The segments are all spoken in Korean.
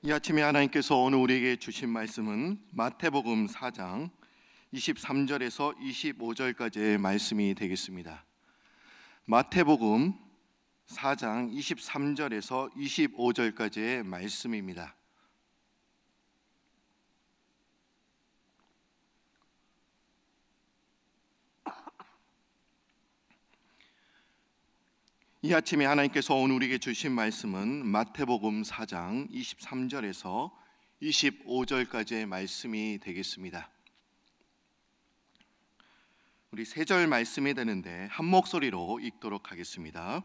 이 아침에 하나님께서 오늘 우리에게 주신 말씀은 마태복음 4장 23절에서 25절까지의 말씀이 되겠습니다. 마태복음 4장 23절에서 25절까지의 말씀입니다. 이 아침에 하나님께서 오늘 우리에게 주신 말씀은 마태복음 4장 23절에서 25절까지의 말씀이 되겠습니다. 우리 세 절 말씀이 되는데 한 목소리로 읽도록 하겠습니다.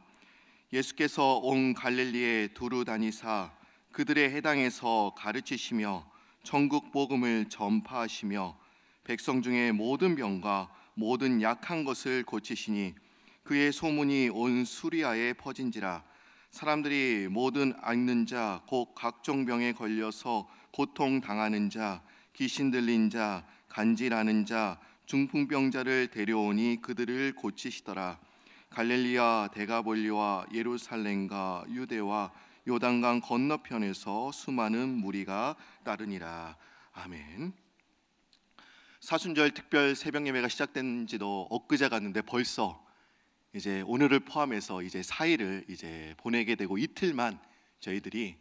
예수께서 온 갈릴리에 두루 다니사 그들의 해당에서 가르치시며 천국 복음을 전파하시며 백성 중에 모든 병과 모든 약한 것을 고치시니 그의 소문이 온 수리아에 퍼진지라. 사람들이 모든 앓는 자 곧 각종 병에 걸려서 고통 당하는 자, 귀신 들린 자, 간질하는 자, 중풍병자를 데려오니 그들을 고치시더라. 갈릴리와 데가볼리와 예루살렘과 유대와 요단강 건너편에서 수많은 무리가 따르니라. 아멘. 사순절 특별 새벽 예배가 시작된 지도 엊그제 갔는데 벌써 이제 오늘을 포함해서 이제 4일을 이제 보내게 되고 이틀만 저희들이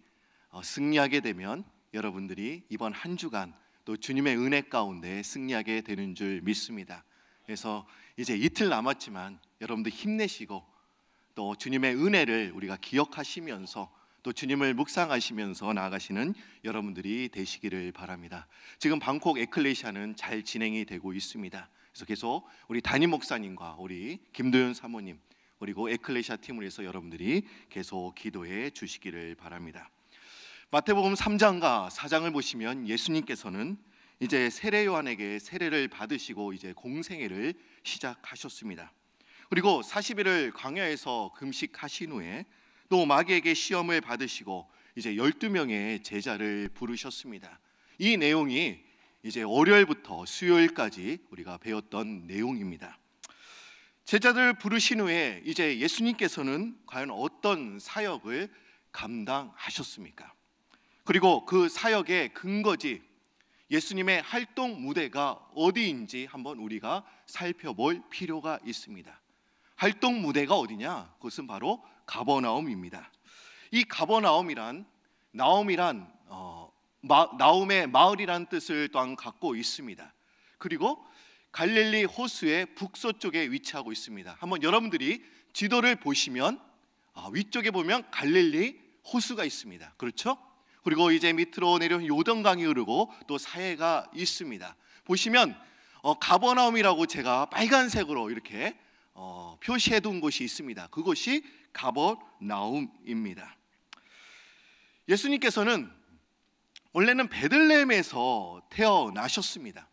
승리하게 되면 여러분들이 이번 한 주간 또 주님의 은혜 가운데 승리하게 되는 줄 믿습니다. 그래서 이제 이틀 남았지만 여러분들 힘내시고 또 주님의 은혜를 우리가 기억하시면서 또 주님을 묵상하시면서 나아가시는 여러분들이 되시기를 바랍니다. 지금 방콕 에클레시아는 잘 진행이 되고 있습니다. 그래서 계속 우리 담임 목사님과 우리 김도현 사모님 그리고 에클레시아 팀을 해서 여러분들이 계속 기도해 주시기를 바랍니다. 마태복음 3장과 4장을 보시면 예수님께서는 이제 세례 요한에게 세례를 받으시고 이제 공생애를 시작하셨습니다. 그리고 40일을 광야에서 금식하신 후에 또 마귀에게 시험을 받으시고 이제 12명의 제자를 부르셨습니다. 이 내용이 이제 월요일부터 수요일까지 우리가 배웠던 내용입니다. 제자들을 부르신 후에 이제 예수님께서는 과연 어떤 사역을 감당하셨습니까? 그리고 그 사역의 근거지 예수님의 활동 무대가 어디인지 한번 우리가 살펴볼 필요가 있습니다. 활동 무대가 어디냐? 그것은 바로 가버나움입니다. 이 가버나움이란 나움의 마을이라는 뜻을 또한 갖고 있습니다. 그리고 갈릴리 호수의 북서쪽에 위치하고 있습니다. 한번 여러분들이 지도를 보시면 위쪽에 보면 갈릴리 호수가 있습니다. 그렇죠? 그리고 이제 밑으로 내려오면 요단강이 흐르고 또 사해가 있습니다. 보시면 가버나움이라고 제가 빨간색으로 이렇게 표시해 둔 곳이 있습니다. 그곳이 가버나움입니다. 예수님께서는 원래는 베들레헴에서 태어나셨습니다.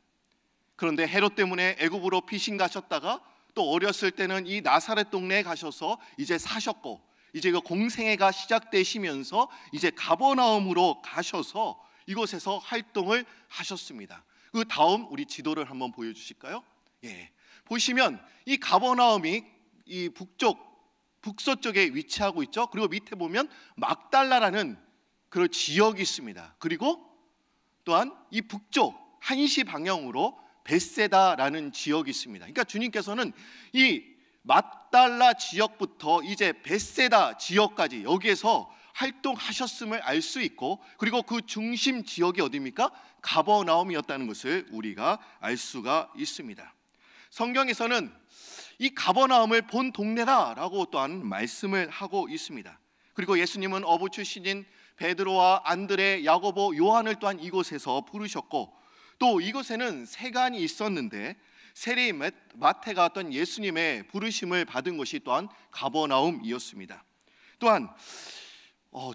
그런데 헤롯 때문에 애굽으로 피신 가셨다가 또 어렸을 때는 이 나사렛 동네에 가셔서 이제 사셨고 이제 그 공생애가 시작되시면서 이제 가버나움으로 가셔서 이곳에서 활동을 하셨습니다. 그 다음 우리 지도를 한번 보여주실까요? 예, 보시면 이 가버나움이 이 북서쪽에 위치하고 있죠. 그리고 밑에 보면 막달라라는 그런 지역이 있습니다. 그리고 또한 이 북쪽 한시 방향으로 벳세다라는 지역이 있습니다. 그러니까 주님께서는 이 막달라 지역부터 이제 벳세다 지역까지 여기에서 활동하셨음을 알 수 있고 그리고 그 중심 지역이 어디입니까? 가버나움이었다는 것을 우리가 알 수가 있습니다. 성경에서는 이 가버나움을 본 동네다라고 또한 말씀을 하고 있습니다. 그리고 예수님은 어부 출신인 베드로와 안드레, 야고보, 요한을 또한 이곳에서 부르셨고 또 이곳에는 세간이 있었는데 세리 마태가 어떤 예수님의 부르심을 받은 것이 또한 가버나움이었습니다. 또한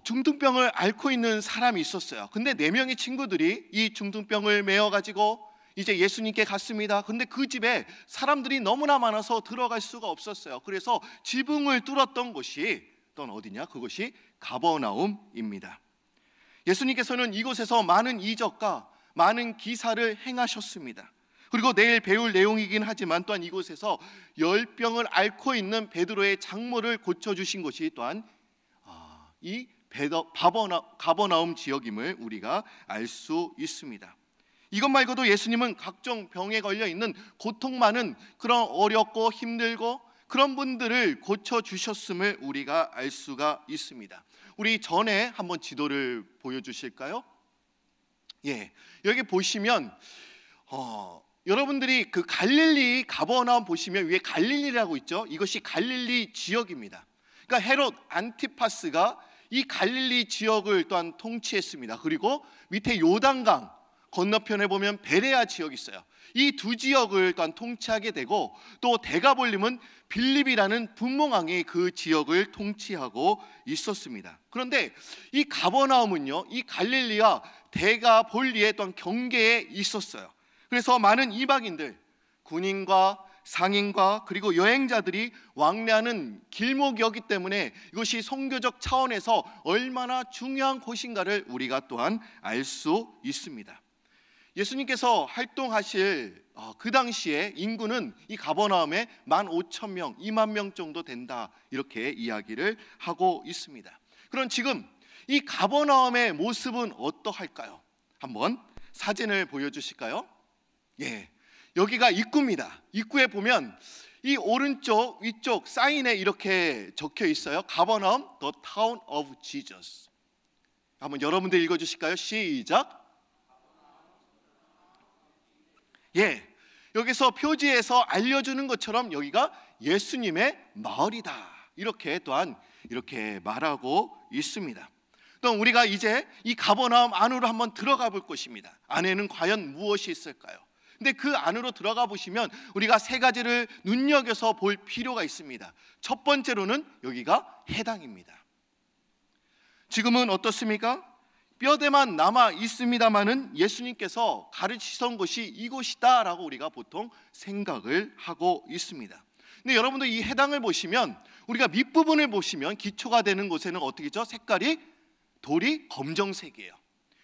중등병을 앓고 있는 사람이 있었어요. 근데 4명의 친구들이 이 중등병을 메어가지고 이제 예수님께 갔습니다. 근데 그 집에 사람들이 너무나 많아서 들어갈 수가 없었어요. 그래서 지붕을 뚫었던 곳이 또 어디냐? 그것이 가버나움입니다. 예수님께서는 이곳에서 많은 이적과 많은 기사를 행하셨습니다. 그리고 내일 배울 내용이긴 하지만 또한 이곳에서 열병을 앓고 있는 베드로의 장모를 고쳐주신 것이 또한 이 가버나움 지역임을 우리가 알 수 있습니다. 이것 말고도 예수님은 각종 병에 걸려 있는 고통 많은 그런 어렵고 힘들고 그런 분들을 고쳐주셨음을 우리가 알 수가 있습니다. 우리 전에 한번 지도를 보여주실까요? 예, 여기 보시면 여러분들이 그 갈릴리 가버나움 보시면 위에 갈릴리라고 있죠. 이것이 갈릴리 지역입니다. 그러니까 헤롯 안티파스가 이 갈릴리 지역을 또한 통치했습니다. 그리고 밑에 요단강 건너편에 보면 베레아 지역이 있어요. 이 두 지역을 또한 통치하게 되고 또 대가볼림은 빌립이라는 분봉왕이 그 지역을 통치하고 있었습니다. 그런데 이 가버나움은요, 이 갈릴리와 대가볼리의 또한 경계에 있었어요. 그래서 많은 이방인들, 군인과 상인과 그리고 여행자들이 왕래하는 길목이었기 때문에 이것이 선교적 차원에서 얼마나 중요한 곳인가를 우리가 또한 알 수 있습니다. 예수님께서 활동하실 그 당시에 인구는 이 가버나움에 15,000명, 2만 명 정도 된다, 이렇게 이야기를 하고 있습니다. 그럼 지금 이 가버나움의 모습은 어떠할까요? 한번 사진을 보여주실까요? 예, 여기가 입구입니다. 입구에 보면 이 오른쪽 위쪽 사인에 이렇게 적혀 있어요. 가버나움, The Town of Jesus. 한번 여러분들 읽어주실까요? 시작. 예, 여기서 표지에서 알려주는 것처럼 여기가 예수님의 마을이다, 이렇게 또한 이렇게 말하고 있습니다. 또 우리가 이제 이 가버나움 안으로 한번 들어가 볼 것입니다. 안에는 과연 무엇이 있을까요? 근데 그 안으로 들어가 보시면 우리가 세 가지를 눈여겨서 볼 필요가 있습니다. 첫 번째로는 여기가 해당입니다. 지금은 어떻습니까? 뼈대만 남아 있습니다마는 예수님께서 가르치신 곳이 이곳이다 라고 우리가 보통 생각을 하고 있습니다. 근데 여러분들 이 해당을 보시면 우리가 밑부분을 보시면 기초가 되는 곳에는 어떻게 있죠? 색깔이 돌이 검정색이에요.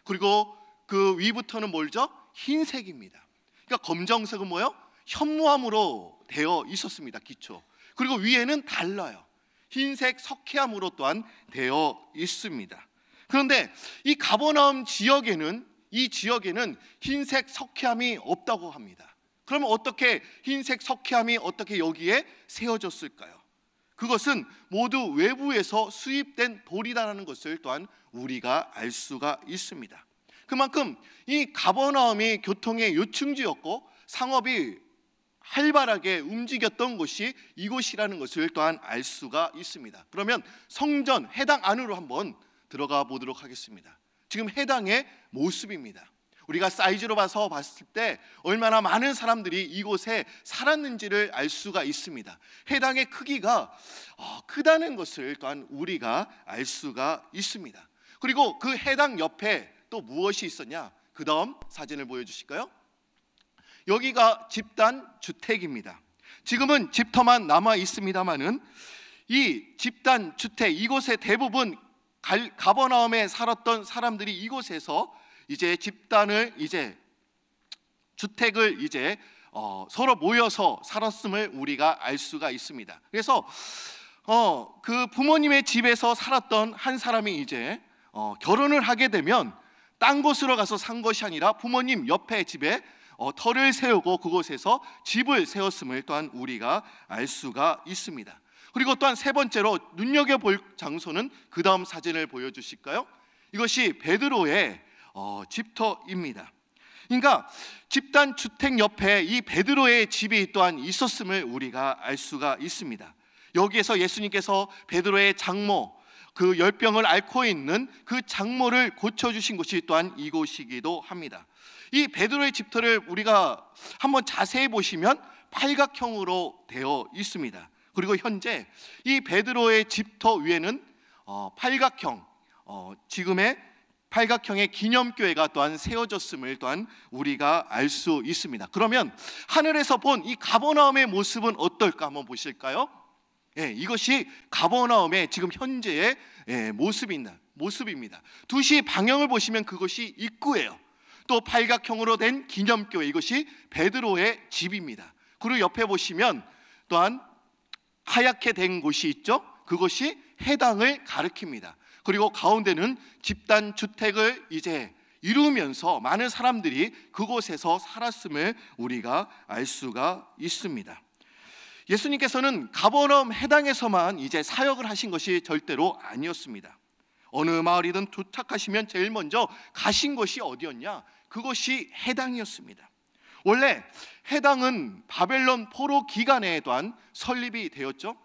그리고 그 위부터는 뭘죠? 흰색입니다. 그러니까 검정색은 뭐예요? 현무암으로 되어 있었습니다. 기초. 그리고 위에는 달라요. 흰색 석회암으로 또한 되어 있습니다. 그런데 이 가버나움 지역에는 흰색 석회암이 없다고 합니다. 그러면 어떻게 흰색 석회암이 어떻게 여기에 세워졌을까요? 그것은 모두 외부에서 수입된 돌이다라는 것을 또한 우리가 알 수가 있습니다. 그만큼 이 가버나움이 교통의 요충지였고 상업이 활발하게 움직였던 곳이 이곳이라는 것을 또한 알 수가 있습니다. 그러면 성전 해당 안으로 한번 들어가 보도록 하겠습니다. 지금 해당의 모습입니다. 우리가 사이즈로 봤을 때 얼마나 많은 사람들이 이곳에 살았는지를 알 수가 있습니다. 해당의 크기가 크다는 것을 또한 우리가 알 수가 있습니다. 그리고 그 해당 옆에 또 무엇이 있었냐? 그 다음 사진을 보여주실까요? 여기가 집단 주택입니다. 지금은 집터만 남아 있습니다만은 이 집단 주택, 이곳에 대부분 가버나움에 살았던 사람들이 이곳에서 이제 집단을 주택을 서로 모여서 살았음을 우리가 알 수가 있습니다. 그래서 그 부모님의 집에서 살았던 한 사람이 결혼을 하게 되면 딴 곳으로 가서 산 것이 아니라 부모님 옆에 집에 터를 세우고 그곳에서 집을 세웠음을 또한 우리가 알 수가 있습니다. 그리고 또한 세 번째로 눈여겨볼 장소는 그 다음 사진을 보여주실까요? 이것이 베드로의 집터입니다. 그러니까 집단 주택 옆에 이 베드로의 집이 또한 있었음을 우리가 알 수가 있습니다. 여기에서 예수님께서 베드로의 장모, 그 열병을 앓고 있는 그 장모를 고쳐주신 곳이 또한 이곳이기도 합니다. 이 베드로의 집터를 우리가 한번 자세히 보시면 팔각형으로 되어 있습니다. 그리고 현재 이 베드로의 집터 위에는 팔각형, 지금의 팔각형의 기념교회가 또한 세워졌음을 또한 우리가 알 수 있습니다. 그러면 하늘에서 본 이 가버나움의 모습은 어떨까 한번 보실까요? 예, 이것이 가버나움의 지금 현재의 모습입니다. 2시 방향을 보시면 그것이 입구예요. 또 팔각형으로 된 기념교회, 이것이 베드로의 집입니다. 그리고 옆에 보시면 또한 하얗게 된 곳이 있죠. 그것이 해당을 가리킵니다. 그리고 가운데는 집단 주택을 이제 이루면서 많은 사람들이 그곳에서 살았음을 우리가 알 수가 있습니다. 예수님께서는 가버나움 해당에서만 이제 사역을 하신 것이 절대로 아니었습니다. 어느 마을이든 도착하시면 제일 먼저 가신 곳이 어디였냐? 그것이 해당이었습니다. 원래 해당은 바벨론 포로 기간에 또한 설립이 되었죠.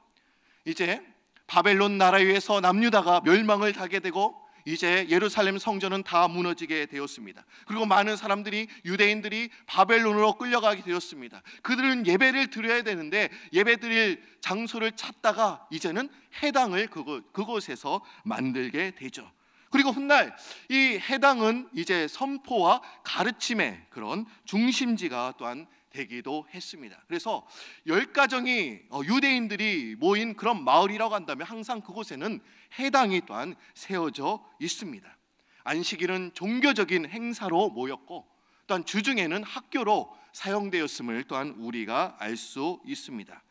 이제 바벨론 나라 위에서 남유다가 멸망을 하게 되고 이제 예루살렘 성전은 다 무너지게 되었습니다. 그리고 많은 사람들이, 유대인들이 바벨론으로 끌려가게 되었습니다. 그들은 예배를 드려야 되는데 예배 드릴 장소를 찾다가 이제는 해당을 그곳에서 만들게 되죠. 그리고 훗날 이 해당은 이제 선포와 가르침의 그런 중심지가 또한 되기도 했습니다. 그래서 10가정이 유대인들이 모인 그런 마을이라고 한다면 항상 그곳에는 해당이 또한 세워져 있습니다. 안식일은 종교적인 행사로 모였고 또한 주중에는 학교로 사용되었음을 또한 우리가 알 수 있습니다.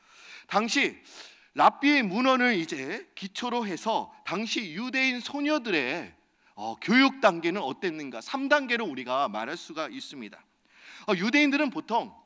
당시 랍비의 문헌을 이제 기초로 해서 당시 유대인 소녀들의 교육 단계는 어땠는가? 3단계로 우리가 말할 수가 있습니다. 유대인들은 보통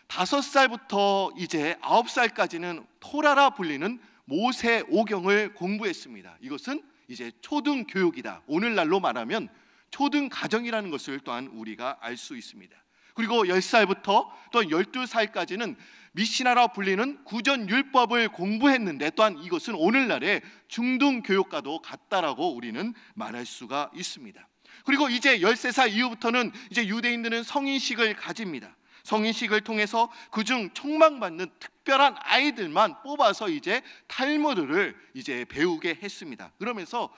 5살부터 이제 9살까지는 토라라 불리는 모세 오경을 공부했습니다. 이것은 이제 초등 교육이다. 오늘날로 말하면 초등 가정이라는 것을 또한 우리가 알 수 있습니다. 그리고 10살부터 또 12살까지는 미시나라 불리는 구전율법을 공부했는데 또한 이것은 오늘날의 중등 교육과도 같다라고 우리는 말할 수가 있습니다. 그리고 이제 13살 이후부터는 이제 유대인들은 성인식을 가집니다. 성인식을 통해서 그중 촉망받는 특별한 아이들만 뽑아서 이제 탈무드를 이제 배우게 했습니다. 그러면서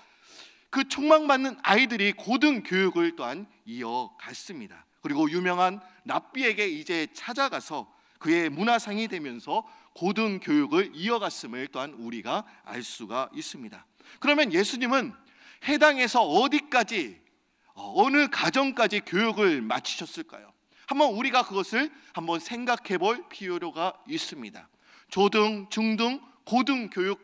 그 촉망받는 아이들이 고등 교육을 또한 이어갔습니다. 그리고 유명한 랍비에게 이제 찾아가서 그의 문화상이 되면서 고등 교육을 이어갔음을 또한 우리가 알 수가 있습니다. 그러면 예수님은 해당에서 어디까지, 어느 가정까지 교육을 마치셨을까요? 한번 우리가 그것을 한번 생각해 볼 필요가 있습니다. 초등, 중등, 고등 교육,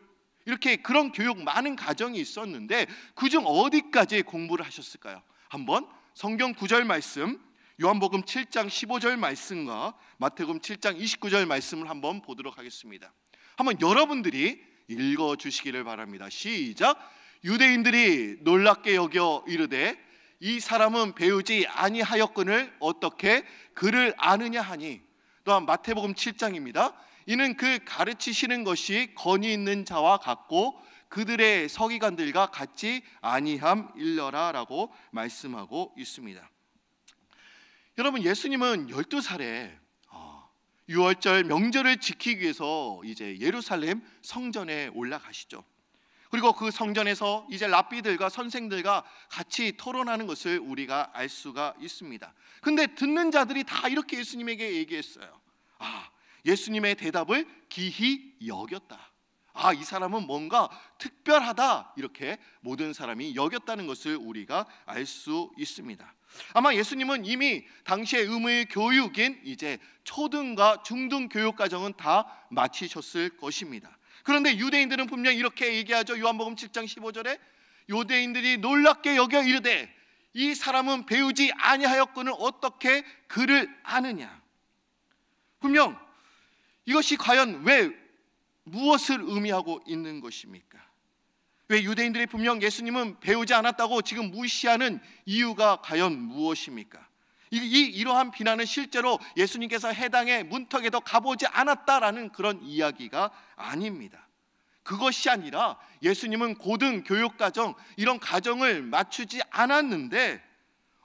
이렇게 그런 교육 많은 가정이 있었는데 그중 어디까지 공부를 하셨을까요? 한번 성경 구절 말씀, 요한복음 7장 15절 말씀과 마태복음 7장 29절 말씀을 한번 보도록 하겠습니다. 한번 여러분들이 읽어주시기를 바랍니다. 시작. 유대인들이 놀랍게 여겨 이르되 이 사람은 배우지 아니하였거늘 어떻게 그를 아느냐 하니. 또한 마태복음 7장입니다. 이는 그 가르치시는 것이 권위 있는 자와 같고 그들의 서기관들과 같지 아니함일러라 라고 말씀하고 있습니다. 여러분, 예수님은 12살에 유월절 명절을 지키기 위해서 이제 예루살렘 성전에 올라가시죠. 그리고 그 성전에서 이제 랍비들과 선생들과 같이 토론하는 것을 우리가 알 수가 있습니다. 근데 듣는 자들이 다 이렇게 예수님에게 얘기했어요. 예수님의 대답을 기히 여겼다. 이 사람은 뭔가 특별하다. 이렇게 모든 사람이 여겼다는 것을 우리가 알 수 있습니다. 아마 예수님은 이미 당시의 의무의 교육인 이제 초등과 중등 교육 과정은 다 마치셨을 것입니다. 그런데 유대인들은 분명 이렇게 얘기하죠. 요한복음 7장 15절에 유대인들이 놀랍게 여겨 이르되 이 사람은 배우지 아니하였거늘 어떻게 그를 아느냐. 분명 이것이 과연 왜 무엇을 의미하고 있는 것입니까? 왜 유대인들이 분명 예수님은 배우지 않았다고 지금 무시하는 이유가 과연 무엇입니까? 이러한 비난은 실제로 예수님께서 해당의 문턱에도 가보지 않았다라는 그런 이야기가 아닙니다. 그것이 아니라 예수님은 고등 교육과정, 이런 과정을 맞추지 않았는데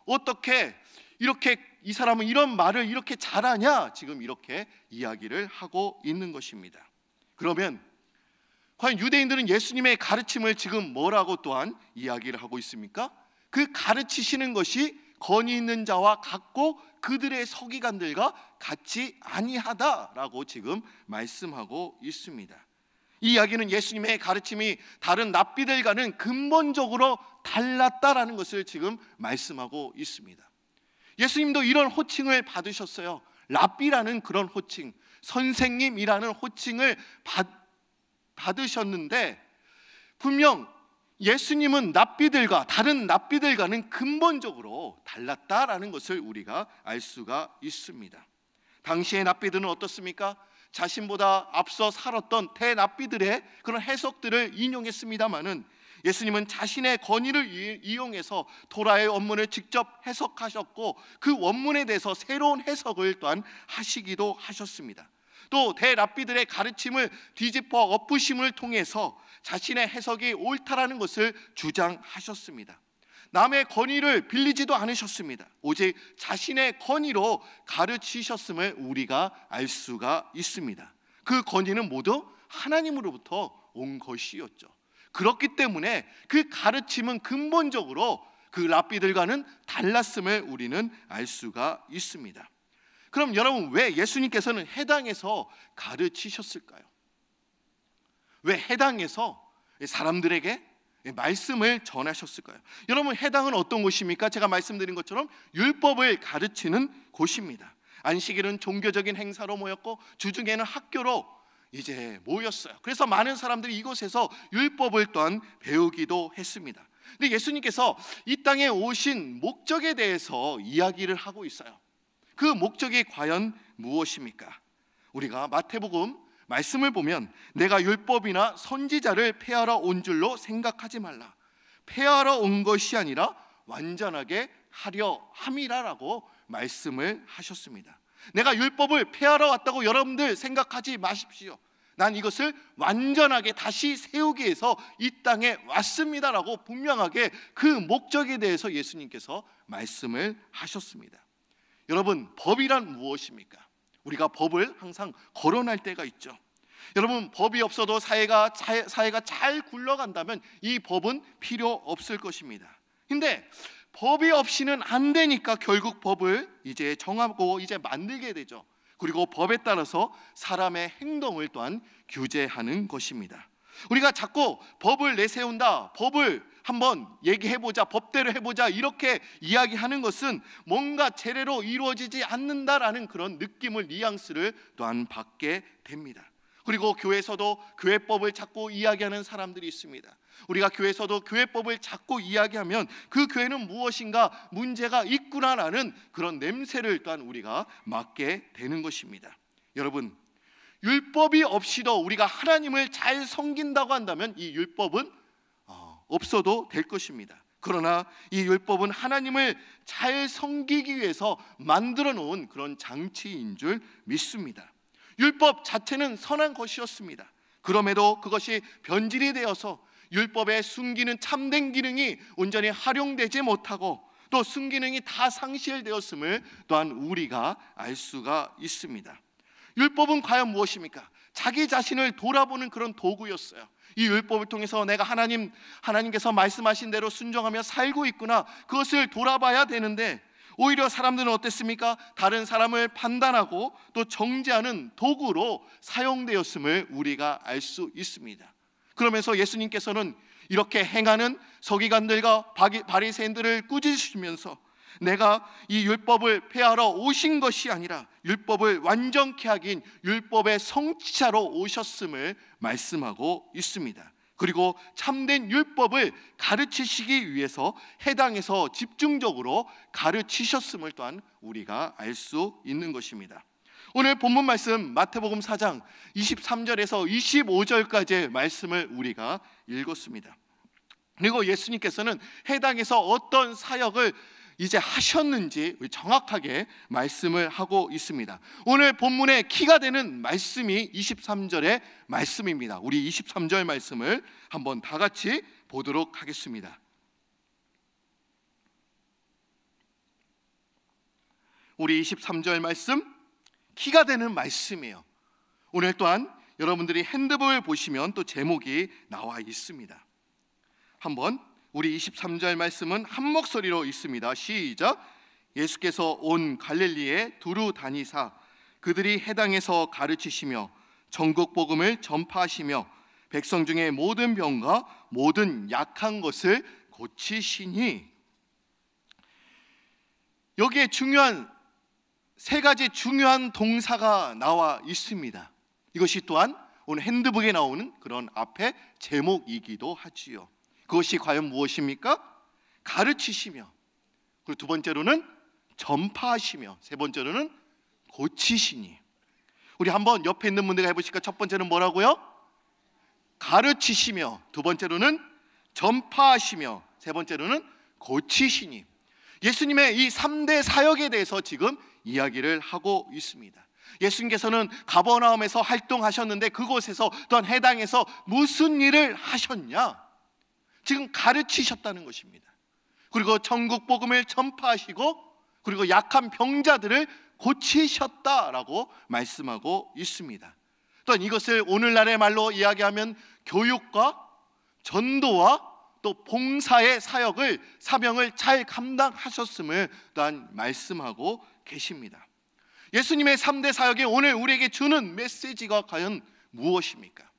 어떻게 이렇게 이 사람은 이런 말을 이렇게 잘하냐, 지금 이렇게 이야기를 하고 있는 것입니다. 그러면 과연 유대인들은 예수님의 가르침을 지금 뭐라고 또한 이야기를 하고 있습니까? 그 가르치시는 것이 권위 있는 자와 같고 그들의 서기관들과 같지 아니하다라고 지금 말씀하고 있습니다. 이 이야기는 예수님의 가르침이 다른 랍비들과는 근본적으로 달랐다라는 것을 지금 말씀하고 있습니다. 예수님도 이런 호칭을 받으셨어요. 랍비라는 그런 호칭, 선생님이라는 호칭을 받으셨는데 분명 예수님은 랍비들과 다른 랍비들과는 근본적으로 달랐다라는 것을 우리가 알 수가 있습니다. 당시의 랍비들은 어떻습니까? 자신보다 앞서 살았던 대랍비들의 그런 해석들을 인용했습니다마는 예수님은 자신의 권위를 이용해서 토라의 원문을 직접 해석하셨고 그 원문에 대해서 새로운 해석을 또한 하시기도 하셨습니다. 또 대랍비들의 가르침을 뒤집어 엎으심을 통해서 자신의 해석이 옳다라는 것을 주장하셨습니다. 남의 권위를 빌리지도 않으셨습니다. 오직 자신의 권위로 가르치셨음을 우리가 알 수가 있습니다. 그 권위는 모두 하나님으로부터 온 것이었죠. 그렇기 때문에 그 가르침은 근본적으로 그 랍비들과는 달랐음을 우리는 알 수가 있습니다. 그럼 여러분, 왜 예수님께서는 해당에서 가르치셨을까요? 왜 해당에서 사람들에게 말씀을 전하셨을까요? 여러분, 해당은 어떤 곳입니까? 제가 말씀드린 것처럼 율법을 가르치는 곳입니다. 안식일은 종교적인 행사로 모였고 주중에는 학교로 이제 모였어요. 그래서 많은 사람들이 이곳에서 율법을 또한 배우기도 했습니다. 근데 예수님께서 이 땅에 오신 목적에 대해서 이야기를 하고 있어요. 그 목적이 과연 무엇입니까? 우리가 마태복음 말씀을 보면 내가 율법이나 선지자를 폐하러 온 줄로 생각하지 말라. 폐하러 온 것이 아니라 완전하게 하려 함이라라고 말씀을 하셨습니다. 내가 율법을 폐하러 왔다고 여러분들 생각하지 마십시오. 난 이것을 완전하게 다시 세우기 위해서 이 땅에 왔습니다라고 분명하게 그 목적에 대해서 예수님께서 말씀을 하셨습니다. 여러분, 법이란 무엇입니까? 우리가 법을 항상 거론할 때가 있죠. 여러분, 법이 없어도 사회가 잘 굴러간다면 이 법은 필요 없을 것입니다. 근데 법이 없이는 안 되니까 결국 법을 이제 정하고 이제 만들게 되죠. 그리고 법에 따라서 사람의 행동을 또한 규제하는 것입니다. 우리가 자꾸 법을 내세운다, 법을 한번 얘기해보자, 법대로 해보자 이렇게 이야기하는 것은 뭔가 제대로 이루어지지 않는다라는 그런 느낌을, 뉘앙스를 또한 받게 됩니다. 그리고 교회에서도 교회법을 자꾸 이야기하는 사람들이 있습니다. 우리가 교회에서도 교회법을 자꾸 이야기하면 그 교회는 무엇인가 문제가 있구나라는 그런 냄새를 또한 우리가 맡게 되는 것입니다. 여러분, 율법이 없이도 우리가 하나님을 잘 섬긴다고 한다면 이 율법은 없어도 될 것입니다. 그러나 이 율법은 하나님을 잘 섬기기 위해서 만들어 놓은 그런 장치인 줄 믿습니다. 율법 자체는 선한 것이었습니다. 그럼에도 그것이 변질이 되어서 율법에 숨기는 참된 기능이 온전히 활용되지 못하고 또 순기능이 다 상실되었음을 또한 우리가 알 수가 있습니다. 율법은 과연 무엇입니까? 자기 자신을 돌아보는 그런 도구였어요. 이 율법을 통해서 내가 하나님께서 말씀하신 대로 순종하며 살고 있구나, 그것을 돌아봐야 되는데 오히려 사람들은 어땠습니까? 다른 사람을 판단하고 또 정죄하는 도구로 사용되었음을 우리가 알 수 있습니다. 그러면서 예수님께서는 이렇게 행하는 서기관들과 바리새인들을 꾸짖으시면서 내가 이 율법을 폐하러 오신 것이 아니라 율법을 완전케 하긴 율법의 성취자로 오셨음을 말씀하고 있습니다. 그리고 참된 율법을 가르치시기 위해서 해당에서 집중적으로 가르치셨음을 또한 우리가 알 수 있는 것입니다. 오늘 본문 말씀 마태복음 4장 23절에서 25절까지의 말씀을 우리가 읽었습니다. 그리고 예수님께서는 해당에서 어떤 사역을 이제 하셨는지 정확하게 말씀을 하고 있습니다. 오늘 본문의 키가 되는 말씀이 23절의 말씀입니다. 우리 23절 말씀을 한번 다 같이 보도록 하겠습니다. 우리 23절 말씀, 키가 되는 말씀이에요. 오늘 또한 여러분들이 핸드본을 보시면 또 제목이 나와 있습니다. 한번 우리 23절 말씀은 한 목소리로 읽습니다. 시작. 예수께서 온 갈릴리에 두루 다니사 그들이 해당에서 가르치시며 전국 복음을 전파하시며 백성 중에 모든 병과 모든 약한 것을 고치시니. 여기에 세 가지 중요한 동사가 나와 있습니다. 이것이 또한 오늘 핸드북에 나오는 그런 앞에 제목이기도 하지요. 그것이 과연 무엇입니까? 가르치시며, 그리고 두 번째로는 전파하시며, 세 번째로는 고치시니. 우리 한번 옆에 있는 분들과 해보실까? 첫 번째는 뭐라고요? 가르치시며, 두 번째로는 전파하시며, 세 번째로는 고치시니. 예수님의 이 3대 사역에 대해서 지금 이야기를 하고 있습니다. 예수님께서는 가버나움에서 활동하셨는데 그곳에서 또한 해당에서 무슨 일을 하셨냐? 지금 가르치셨다는 것입니다. 그리고 천국 복음을 전파하시고, 그리고 약한 병자들을 고치셨다라고 말씀하고 있습니다. 또한 이것을 오늘날의 말로 이야기하면 교육과 전도와 또 봉사의 사역을, 사명을 잘 감당하셨음을 또한 말씀하고 계십니다. 예수님의 3대 사역이 오늘 우리에게 주는 메시지가 과연 무엇입니까?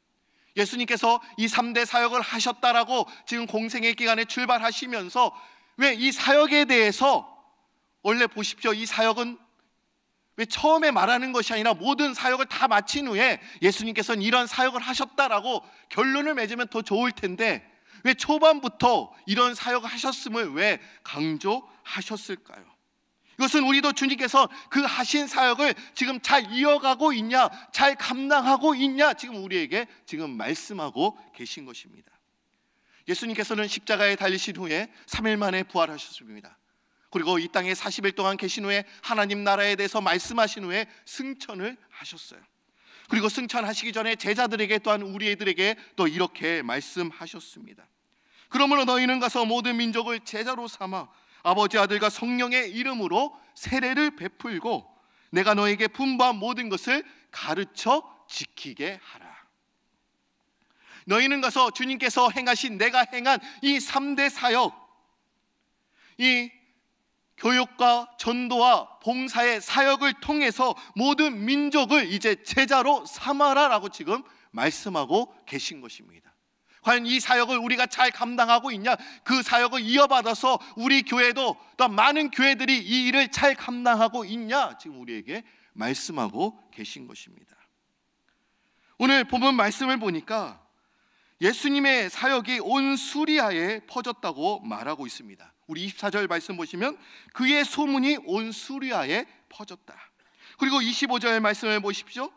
예수님께서 이 3대 사역을 하셨다라고 지금 공생의 기간에 출발하시면서 왜 이 사역에 대해서, 원래 보십시오, 이 사역은 왜 처음에 말하는 것이 아니라 모든 사역을 다 마친 후에 예수님께서는 이런 사역을 하셨다라고 결론을 맺으면 더 좋을 텐데 왜 초반부터 이런 사역을 하셨음을 왜 강조하셨을까요? 이것은 우리도 주님께서 그 하신 사역을 지금 잘 이어가고 있냐, 잘 감당하고 있냐, 지금 우리에게 지금 말씀하고 계신 것입니다. 예수님께서는 십자가에 달리신 후에 3일 만에 부활하셨습니다. 그리고 이 땅에 40일 동안 계신 후에 하나님 나라에 대해서 말씀하신 후에 승천을 하셨어요. 그리고 승천하시기 전에 제자들에게, 또한 우리 애들에게 또 이렇게 말씀하셨습니다. 그러므로 너희는 가서 모든 민족을 제자로 삼아 아버지, 아들과 성령의 이름으로 세례를 베풀고 내가 너에게 분부한 모든 것을 가르쳐 지키게 하라. 너희는 가서 주님께서 행하신, 내가 행한 이 3대 사역, 이 교육과 전도와 봉사의 사역을 통해서 모든 민족을 이제 제자로 삼아라라고 지금 말씀하고 계신 것입니다. 과연 이 사역을 우리가 잘 감당하고 있냐? 그 사역을 이어받아서 우리 교회도 또 많은 교회들이 이 일을 잘 감당하고 있냐? 지금 우리에게 말씀하고 계신 것입니다. 오늘 본문 말씀을 보니까 예수님의 사역이 온 수리아에 퍼졌다고 말하고 있습니다. 우리 24절 말씀 보시면 그의 소문이 온 수리아에 퍼졌다. 그리고 25절 말씀을 보십시오.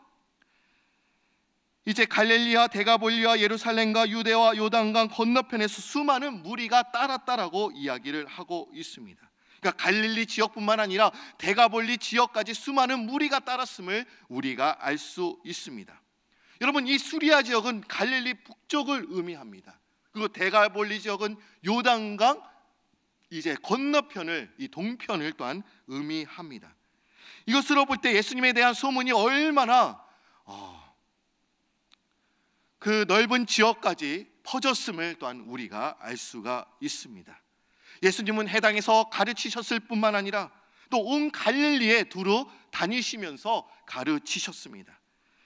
이제 갈릴리와 데가볼리와 예루살렘과 유대와 요단강 건너편에서 수많은 무리가 따랐다라고 이야기를 하고 있습니다. 그러니까 갈릴리 지역뿐만 아니라 데가볼리 지역까지 수많은 무리가 따랐음을 우리가 알 수 있습니다. 여러분, 이 수리아 지역은 갈릴리 북쪽을 의미합니다. 그리고 데가볼리 지역은 요단강 이제 건너편을, 이 동편을 또한 의미합니다. 이것으로 볼 때 예수님에 대한 소문이 얼마나 그 넓은 지역까지 퍼졌음을 또한 우리가 알 수가 있습니다. 예수님은 해당에서 가르치셨을 뿐만 아니라 또 온 갈릴리에 두루 다니시면서 가르치셨습니다.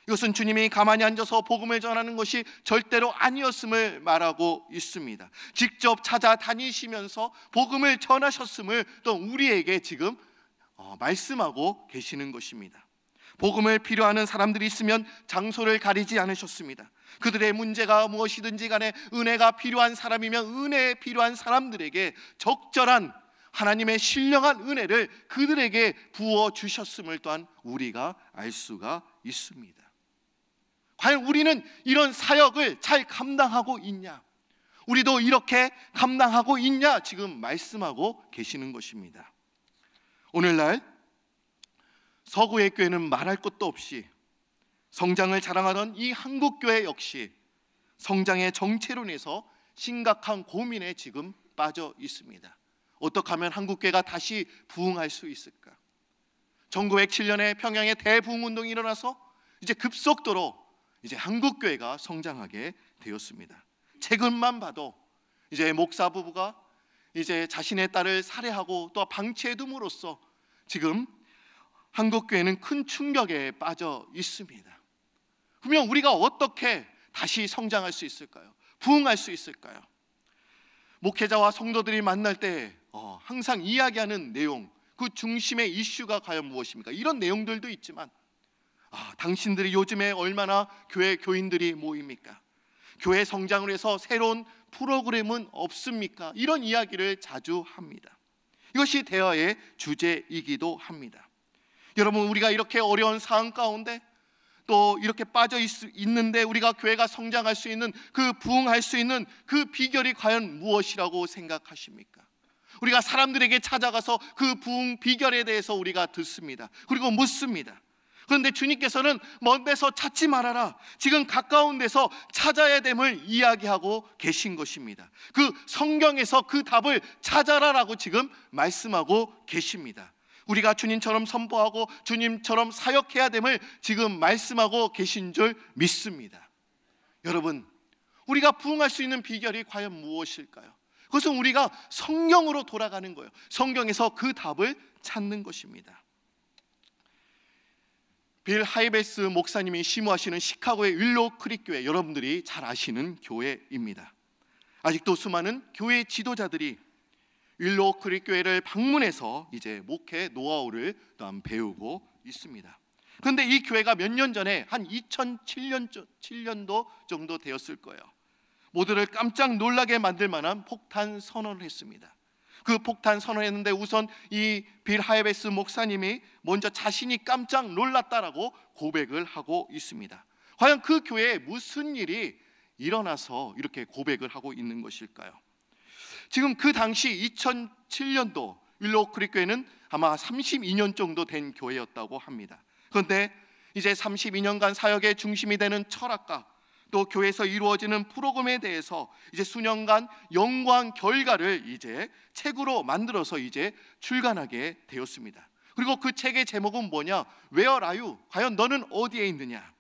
이것은 주님이 가만히 앉아서 복음을 전하는 것이 절대로 아니었음을 말하고 있습니다. 직접 찾아다니시면서 복음을 전하셨음을 또 우리에게 지금 말씀하고 계시는 것입니다. 복음을 필요하는 사람들이 있으면 장소를 가리지 않으셨습니다. 그들의 문제가 무엇이든지 간에 은혜가 필요한 사람이면 은혜에 필요한 사람들에게 적절한 하나님의 신령한 은혜를 그들에게 부어주셨음을 또한 우리가 알 수가 있습니다. 과연 우리는 이런 사역을 잘 감당하고 있냐? 우리도 이렇게 감당하고 있냐? 지금 말씀하고 계시는 것입니다. 오늘날 서구의 교회는 말할 것도 없이 성장을 자랑하던 이 한국교회 역시 성장의 정체론에서 심각한 고민에 지금 빠져 있습니다. 어떻게 하면 한국교회가 다시 부흥할 수 있을까? 1907년에 평양에 대부흥운동이 일어나서 이제 급속도로 이제 한국교회가 성장하게 되었습니다. 최근만 봐도 이제 목사 부부가 이제 자신의 딸을 살해하고 또 방치해둠으로써 지금 한국교회는 큰 충격에 빠져 있습니다. 그러면 우리가 어떻게 다시 성장할 수 있을까요? 부흥할 수 있을까요? 목회자와 성도들이 만날 때 항상 이야기하는 내용, 그 중심의 이슈가 과연 무엇입니까? 이런 내용들도 있지만 당신들이 요즘에 얼마나 교회 교인들이 모입니까? 교회 성장을 위해서 새로운 프로그램은 없습니까? 이런 이야기를 자주 합니다. 이것이 대화의 주제이기도 합니다. 여러분, 우리가 이렇게 어려운 상황 가운데 또 이렇게 빠져 있는데 우리가 교회가 성장할 수 있는, 그 부흥할 수 있는 그 비결이 과연 무엇이라고 생각하십니까? 우리가 사람들에게 찾아가서 그 부흥 비결에 대해서 우리가 듣습니다. 그리고 묻습니다. 그런데 주님께서는 먼 데서 찾지 말아라, 지금 가까운 데서 찾아야 됨을 이야기하고 계신 것입니다. 그 성경에서 그 답을 찾아라라고 지금 말씀하고 계십니다. 우리가 주님처럼 선포하고 주님처럼 사역해야 됨을 지금 말씀하고 계신 줄 믿습니다. 여러분, 우리가 부흥할 수 있는 비결이 과연 무엇일까요? 그것은 우리가 성경으로 돌아가는 거예요. 성경에서 그 답을 찾는 것입니다. 빌 하이베스 목사님이 심호하시는 시카고의 윌로우 크릭 교회, 여러분들이 잘 아시는 교회입니다. 아직도 수많은 교회 지도자들이 윌로우 크릭 교회를 방문해서 이제 목회 노하우를 또한 배우고 있습니다. 그런데 이 교회가 몇 년 전에 한 2007년도 정도 되었을 거예요. 모두를 깜짝 놀라게 만들 만한 폭탄 선언을 했습니다. 그 폭탄 선언했는데 우선 이 빌 하이베스 목사님이 먼저 자신이 깜짝 놀랐다라고 고백을 하고 있습니다. 과연 그 교회에 무슨 일이 일어나서 이렇게 고백을 하고 있는 것일까요? 지금 그 당시 2007년도 윌로우 크릭 교회는 아마 32년 정도 된 교회였다고 합니다. 그런데 이제 32년간 사역의 중심이 되는 철학과 또 교회에서 이루어지는 프로그램에 대해서 이제 수년간 연구한 결과를 이제 책으로 만들어서 이제 출간하게 되었습니다. 그리고 그 책의 제목은 뭐냐? Where are you? 과연 너는 어디에 있느냐?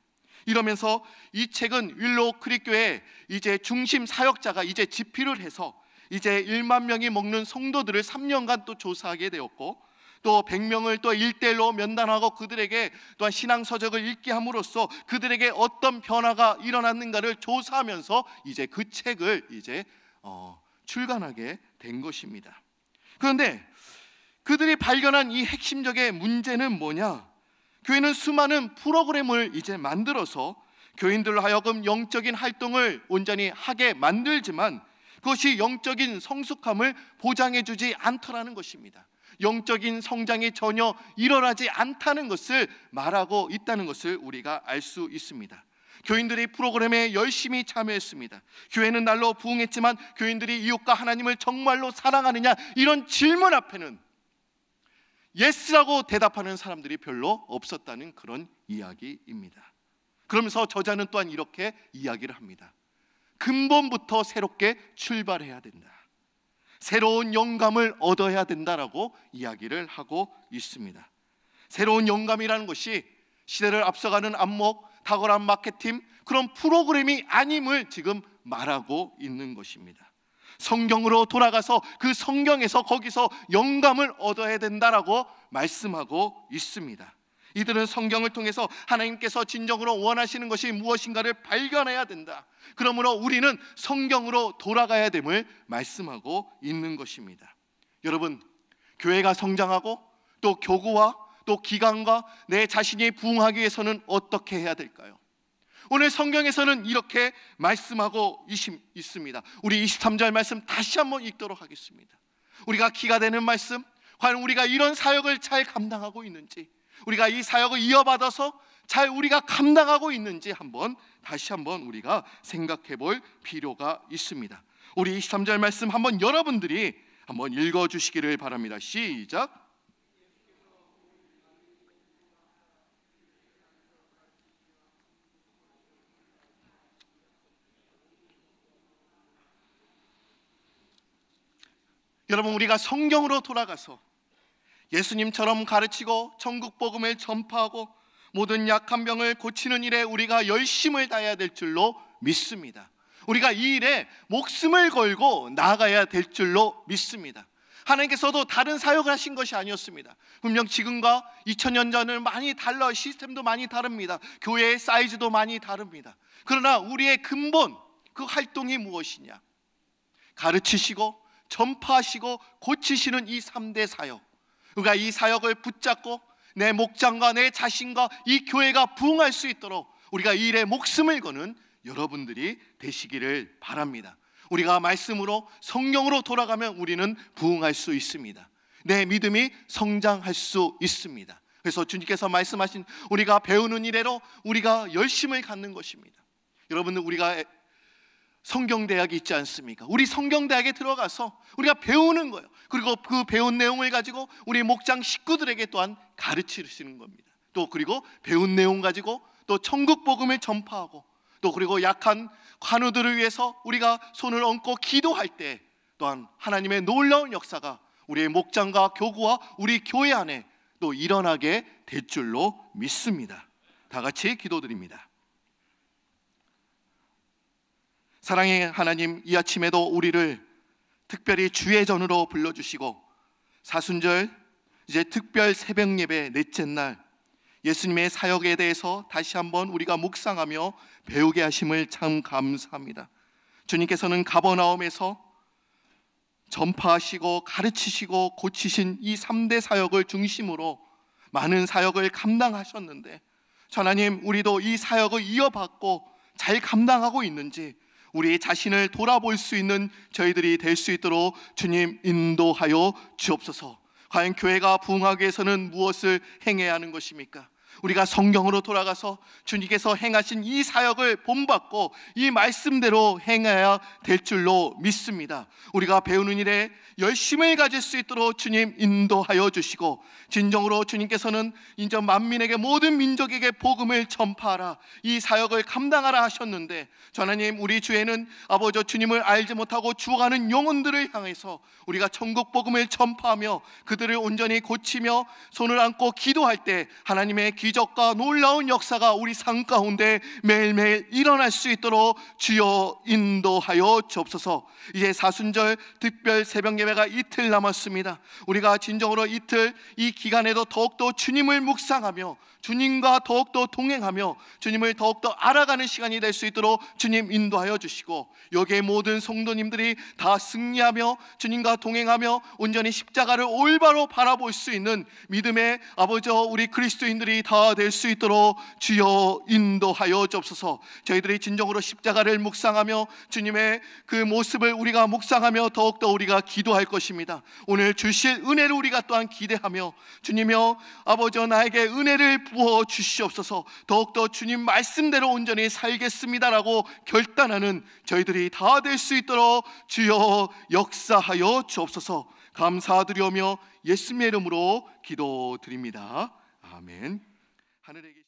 이러면서 이 책은 윌로우 크릭 교회 이제 중심 사역자가 이제 집필을 해서 이제 1만 명이 먹는 성도들을 3년간 또 조사하게 되었고, 또 100명을 또 1:1로 면담하고 그들에게 또한 신앙서적을 읽게 함으로써 그들에게 어떤 변화가 일어났는가를 조사하면서 이제 그 책을 이제 출간하게 된 것입니다. 그런데 그들이 발견한 이 핵심적인 문제는 뭐냐? 교회는 수많은 프로그램을 이제 만들어서 교인들로 하여금 영적인 활동을 온전히 하게 만들지만 그것이 영적인 성숙함을 보장해주지 않더라는 것입니다. 영적인 성장이 전혀 일어나지 않다는 것을 말하고 있다는 것을 우리가 알 수 있습니다. 교인들이 프로그램에 열심히 참여했습니다. 교회는 날로 부흥했지만 교인들이 이웃과 하나님을 정말로 사랑하느냐, 이런 질문 앞에는 예스라고 대답하는 사람들이 별로 없었다는 그런 이야기입니다. 그러면서 저자는 또한 이렇게 이야기를 합니다. 근본부터 새롭게 출발해야 된다. 새로운 영감을 얻어야 된다라고 이야기를 하고 있습니다. 새로운 영감이라는 것이 시대를 앞서가는 안목, 탁월한 마케팅, 그런 프로그램이 아님을 지금 말하고 있는 것입니다. 성경으로 돌아가서 그 성경에서 거기서 영감을 얻어야 된다라고 말씀하고 있습니다. 이들은 성경을 통해서 하나님께서 진정으로 원하시는 것이 무엇인가를 발견해야 된다. 그러므로 우리는 성경으로 돌아가야 됨을 말씀하고 있는 것입니다. 여러분, 교회가 성장하고 또 교구와 또 기관과 내 자신이 부흥하기 위해서는 어떻게 해야 될까요? 오늘 성경에서는 이렇게 말씀하고 있습니다. 우리 23절 말씀 다시 한번 읽도록 하겠습니다. 우리가 기가 되는 말씀, 과연 우리가 이런 사역을 잘 감당하고 있는지, 우리가 이 사역을 이어받아서 잘 우리가 감당하고 있는지 다시 한번 우리가 생각해 볼 필요가 있습니다. 우리 23절 말씀 한번 여러분들이 한번 읽어 주시기를 바랍니다. 시작. 여러분, 우리가 성경으로 돌아가서 예수님처럼 가르치고 천국 복음을 전파하고 모든 약한 병을 고치는 일에 우리가 열심을 다해야 될 줄로 믿습니다. 우리가 이 일에 목숨을 걸고 나아가야 될 줄로 믿습니다. 하나님께서도 다른 사역을 하신 것이 아니었습니다. 분명 지금과 2000년 전은 많이 달라, 시스템도 많이 다릅니다. 교회의 사이즈도 많이 다릅니다. 그러나 우리의 근본, 그 활동이 무엇이냐? 가르치시고 전파하시고 고치시는 이 3대 사역, 우리가 이 사역을 붙잡고 내 목장과 내 자신과 이 교회가 부흥할 수 있도록 우리가 이 일에 목숨을 거는 여러분들이 되시기를 바랍니다. 우리가 말씀으로 성령으로 돌아가면 우리는 부흥할 수 있습니다. 내 믿음이 성장할 수 있습니다. 그래서 주님께서 말씀하신 우리가 배우는 이래로 우리가 열심을 갖는 것입니다. 여러분들, 우리가 성경대학이 있지 않습니까? 우리 성경대학에 들어가서 우리가 배우는 거예요. 그리고 그 배운 내용을 가지고 우리 목장 식구들에게 또한 가르치시는 겁니다. 또 그리고 배운 내용 가지고 또 천국 복음을 전파하고, 또 그리고 약한 관우들을 위해서 우리가 손을 얹고 기도할 때 또한 하나님의 놀라운 역사가 우리의 목장과 교구와 우리 교회 안에 또 일어나게 될 줄로 믿습니다. 다 같이 기도드립니다. 사랑의 하나님, 이 아침에도 우리를 특별히 주의 전으로 불러주시고 사순절 이제 특별 새벽 예배 넷째 날 예수님의 사역에 대해서 다시 한번 우리가 묵상하며 배우게 하심을 참 감사합니다. 주님께서는 가버나움에서 전파하시고 가르치시고 고치신 이 3대 사역을 중심으로 많은 사역을 감당하셨는데, 하나님, 우리도 이 사역을 이어받고 잘 감당하고 있는지 우리 자신을 돌아볼 수 있는 저희들이 될 수 있도록 주님 인도하여 주옵소서. 과연 교회가 부흥하기 위해서는 무엇을 행해야 하는 것입니까? 우리가 성경으로 돌아가서 주님께서 행하신 이 사역을 본받고 이 말씀대로 행해야 될 줄로 믿습니다. 우리가 배우는 일에 열심을 가질 수 있도록 주님 인도하여 주시고, 진정으로 주님께서는 인전 만민에게 모든 민족에게 복음을 전파하라, 이 사역을 감당하라 하셨는데, 하나님, 우리 주에는 아버지 주님을 알지 못하고 죽어가는 영혼들을 향해서 우리가 천국 복음을 전파하며 그들을 온전히 고치며 손을 얹고 기도할 때 하나님의 기적과 놀라운 역사가 우리 삶 가운데 매일매일 일어날 수 있도록 주여 인도하여 주옵소서. 이제 사순절 특별 새벽 예배가 이틀 남았습니다. 우리가 진정으로 이틀 이 기간에도 더욱더 주님을 묵상하며 주님과 더욱더 동행하며 주님을 더욱더 알아가는 시간이 될 수 있도록 주님 인도하여 주시고, 여기에 모든 성도님들이 다 승리하며 주님과 동행하며 온전히 십자가를 올바로 바라볼 수 있는 믿음의 아버지 우리 그리스도인들이 다 될 수 있도록 주여 인도하여 주옵소서. 저희들이 진정으로 십자가를 묵상하며 주님의 그 모습을 우리가 묵상하며 더욱더 우리가 기도할 것입니다. 오늘 주실 은혜를 우리가 또한 기대하며 주님여 아버지 나에게 은혜를 부어 주시옵소서. 더욱더 주님 말씀대로 온전히 살겠습니다라고 결단하는 저희들이 다 될 수 있도록 주여 역사하여 주옵소서. 감사드리오며 예수님의 이름으로 기도드립니다. 아멘. 하늘에